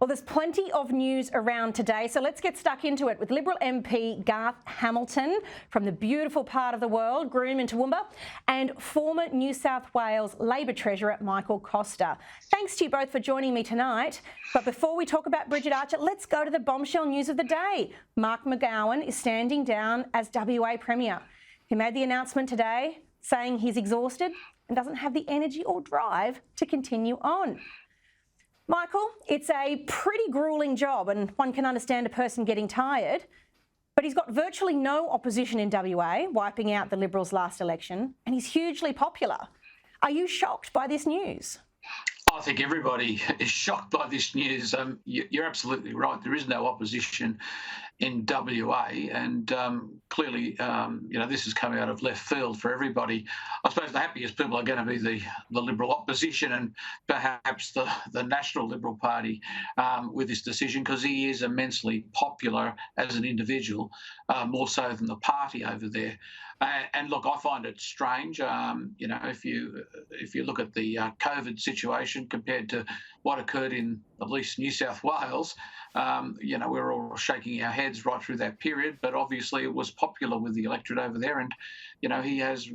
Well, there's plenty of news around today, so let's get stuck into it with Liberal MP Garth Hamilton from the beautiful part of the world, Groom and Toowoomba, and former New South Wales Labor Treasurer Michael Costa. Thanks to you both for joining me tonight. But before we talk about Bridget Archer, let's go to the bombshell news of the day. Mark McGowan is standing down as WA Premier. He made the announcement today saying he's exhausted and doesn't have the energy or drive to continue on. Michael, it's a pretty gruelling job and one can understand a person getting tired, but he's got virtually no opposition in WA, wiping out the Liberals' last election, and he's hugely popular. Are you shocked by this news? I think everybody is shocked by this news. You're absolutely right. There is no opposition in WA, and clearly, this has come out of left field for everybody. I suppose the happiest people are going to be the Liberal opposition and perhaps the National Liberal Party with this decision, because he is immensely popular as an individual, more so than the party over there. And look, I find it strange. If you look at the COVID situation compared to what occurred in at least New South Wales, we're all shaking our heads right through that period. But obviously, it was popular with the electorate over there, and he has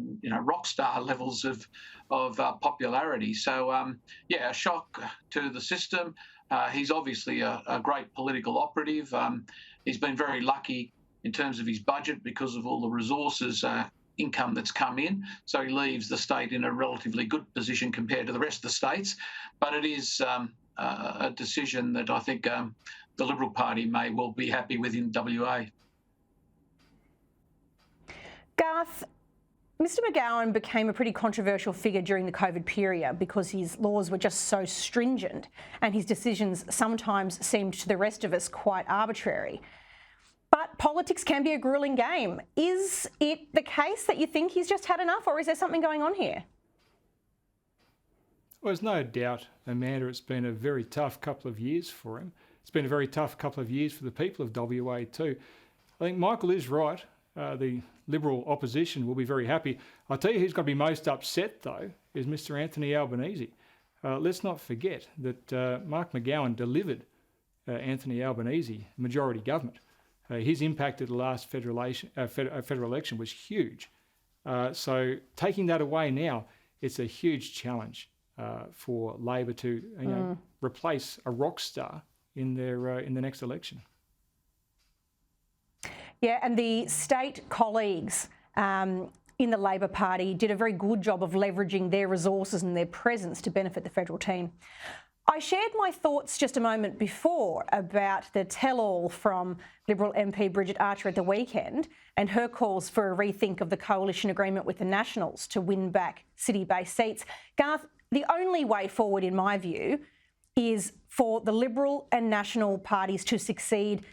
rock star levels of popularity. So a shock to the system. He's obviously a great political operative. He's been very lucky in terms of his budget because of all the resources, income that's come in. So he leaves the state in a relatively good position compared to the rest of the states. But it is a decision that I think the Liberal Party may well be happy with in WA. Garth, Mr McGowan became a pretty controversial figure during the COVID period because his laws were just so stringent and his decisions sometimes seemed to the rest of us quite arbitrary. But politics can be a gruelling game. Is it the case that you think he's just had enough, or is there something going on here? Well, there's no doubt, Amanda, it's been a very tough couple of years for him. It's been a very tough couple of years for the people of WA too. I think Michael is right. The Liberal opposition will be very happy. I'll tell you who's going to be most upset, though, is Mr Anthony Albanese. Let's not forget that Mark McGowan delivered Anthony Albanese majority government. His impact at the last federal election was huge. So taking that away now, it's a huge challenge for Labor to replace a rock star in the next election. Yeah, and the state colleagues in the Labor Party did a very good job of leveraging their resources and their presence to benefit the federal team. I shared my thoughts just a moment before about the tell-all from Liberal MP Bridget Archer at the weekend and her calls for a rethink of the coalition agreement with the Nationals to win back city-based seats. Garth, the only way forward, in my view, is for the Liberal and National parties to succeed,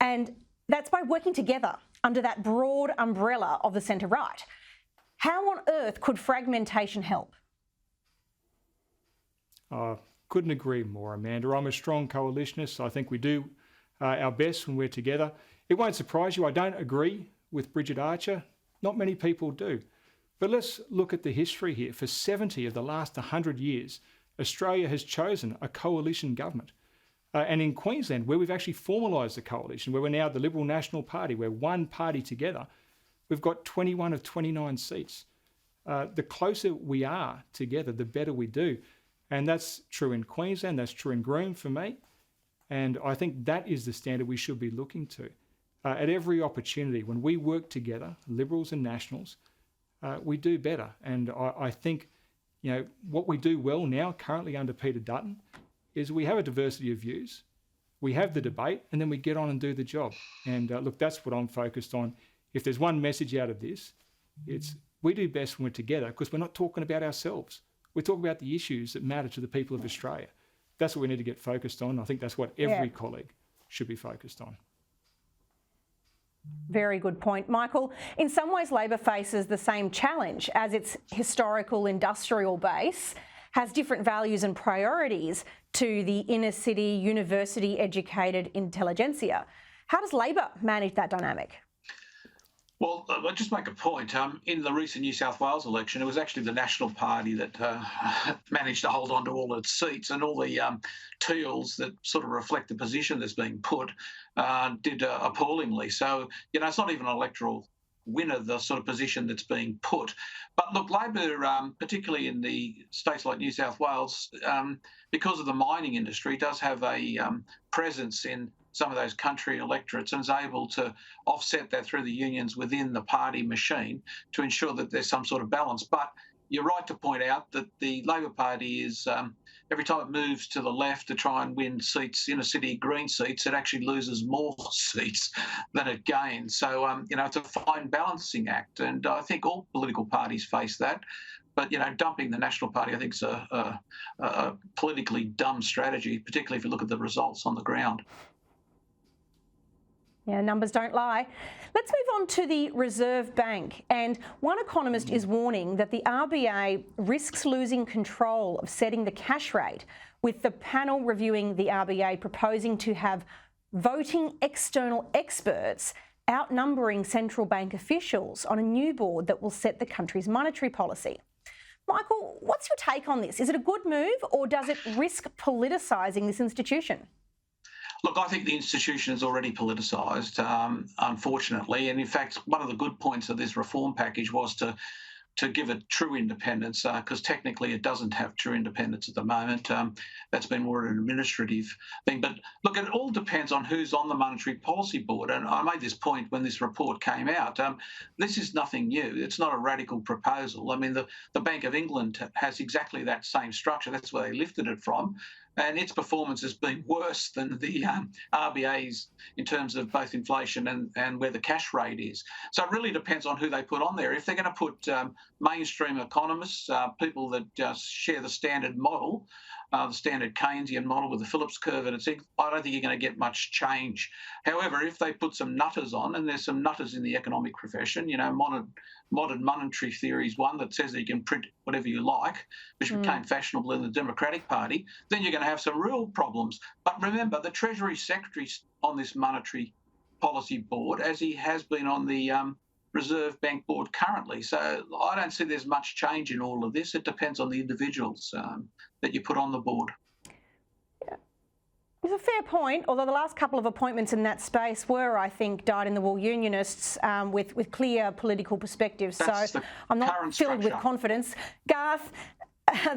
and that's by working together under that broad umbrella of the centre-right. How on earth could fragmentation help? Couldn't agree more, Amanda. I'm a strong coalitionist. I think we do our best when we're together. It won't surprise you, I don't agree with Bridget Archer. Not many people do. But let's look at the history here. For 70 of the last 100 years, Australia has chosen a coalition government. And in Queensland, where we've actually formalised the coalition, where we're now the Liberal National Party, we're one party together, we've got 21 of 29 seats. The closer we are together, the better we do. And that's true in Queensland, that's true in Groom for me. And I think that is the standard we should be looking to. At every opportunity, when we work together, Liberals and Nationals, we do better. And I think, what we do well now, currently under Peter Dutton, is we have a diversity of views, we have the debate, and then we get on and do the job. And look, that's what I'm focused on. If there's one message out of this, it's we do best when we're together, because we're not talking about ourselves. We talk about the issues that matter to the people of Australia. That's what we need to get focused on. I think that's what every colleague should be focused on. Very good point, Michael. In some ways, Labor faces the same challenge as its historical industrial base has different values and priorities to the inner city, university-educated intelligentsia. How does Labor manage that dynamic? Well, I'll just make a point. In the recent New South Wales election, it was actually the National Party that managed to hold on to all its seats, and all the teals that sort of reflect the position that's being put did appallingly. So, it's not even an electoral winner, the sort of position that's being put. But look, Labor, particularly in the states like New South Wales, because of the mining industry, does have a presence in some of those country electorates and is able to offset that through the unions within the party machine to ensure that there's some sort of balance. But you're right to point out that the Labor Party is, every time it moves to the left to try and win seats, inner city Green seats, it actually loses more seats than it gains. So, it's a fine balancing act. And I think all political parties face that. But, dumping the National Party, I think, is a politically dumb strategy, particularly if you look at the results on the ground. Yeah, numbers don't lie. Let's move on to the Reserve Bank. And one economist is warning that the RBA risks losing control of setting the cash rate, with the panel reviewing the RBA proposing to have voting external experts outnumbering central bank officials on a new board that will set the country's monetary policy. Michael, what's your take on this? Is it a good move, or does it risk politicising this institution? Look, I think the institution is already politicised, unfortunately. And in fact, one of the good points of this reform package was to give it true independence, because technically it doesn't have true independence at the moment. That's been more an administrative thing. But look, it all depends on who's on the Monetary Policy Board. And I made this point when this report came out. This is nothing new. It's not a radical proposal. I mean, the Bank of England has exactly that same structure. That's where they lifted it from. And its performance has been worse than the RBA's in terms of both inflation and where the cash rate is. So it really depends on who they put on there. If they're going to put mainstream economists, people that just share the standard model, the standard Keynesian model with the Phillips curve, and I don't think you're going to get much change. However, if they put some nutters on, and there's some nutters in the economic profession, modern monetary theory is one that says that you can print whatever you like, which became fashionable in the Democratic Party, then you're going to have some real problems. But remember, the Treasury Secretary's on this Monetary Policy Board, as he has been on the Reserve Bank Board currently. So I don't see there's much change in all of this. It depends on the individuals that you put on the board. It's a fair point, although the last couple of appointments in that space were, I think, dyed-in-the-wool unionists with clear political perspectives. That's so I'm not filled with confidence. Garth,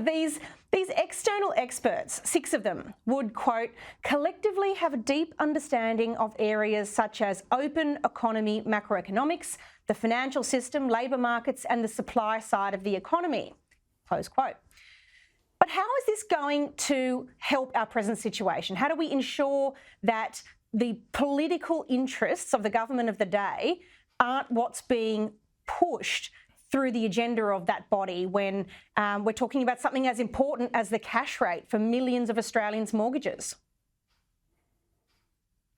these external experts, 6 of them, would, quote, collectively have a deep understanding of areas such as open economy macroeconomics, the financial system, labour markets and the supply side of the economy, close quote. But how is this going to help our present situation? How do we ensure that the political interests of the government of the day aren't what's being pushed through the agenda of that body when we're talking about something as important as the cash rate for millions of Australians' mortgages?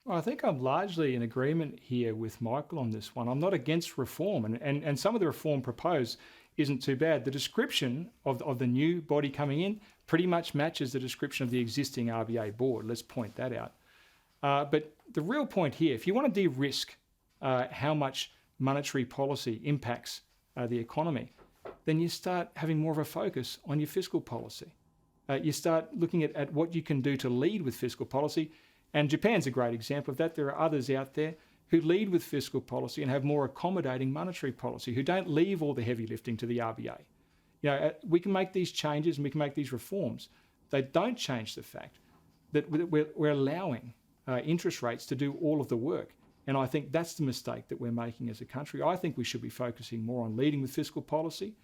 Well, I think I'm largely in agreement here with Michael on this one. I'm not against reform, and some of the reform proposed isn't too bad. The description of the new body coming in pretty much matches the description of the existing RBA board. Let's point that out. But the real point here, if you want to de-risk how much monetary policy impacts the economy, then you start having more of a focus on your fiscal policy. You start looking at what you can do to lead with fiscal policy. And Japan's a great example of that. There are others out there who lead with fiscal policy and have more accommodating monetary policy, who don't leave all the heavy lifting to the RBA. We can make these changes and we can make these reforms. They don't change the fact that we're allowing interest rates to do all of the work. And I think that's the mistake that we're making as a country. I think we should be focusing more on leading with fiscal policy.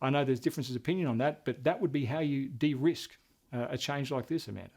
I know there's differences of opinion on that, but that would be how you de-risk a change like this, Amanda.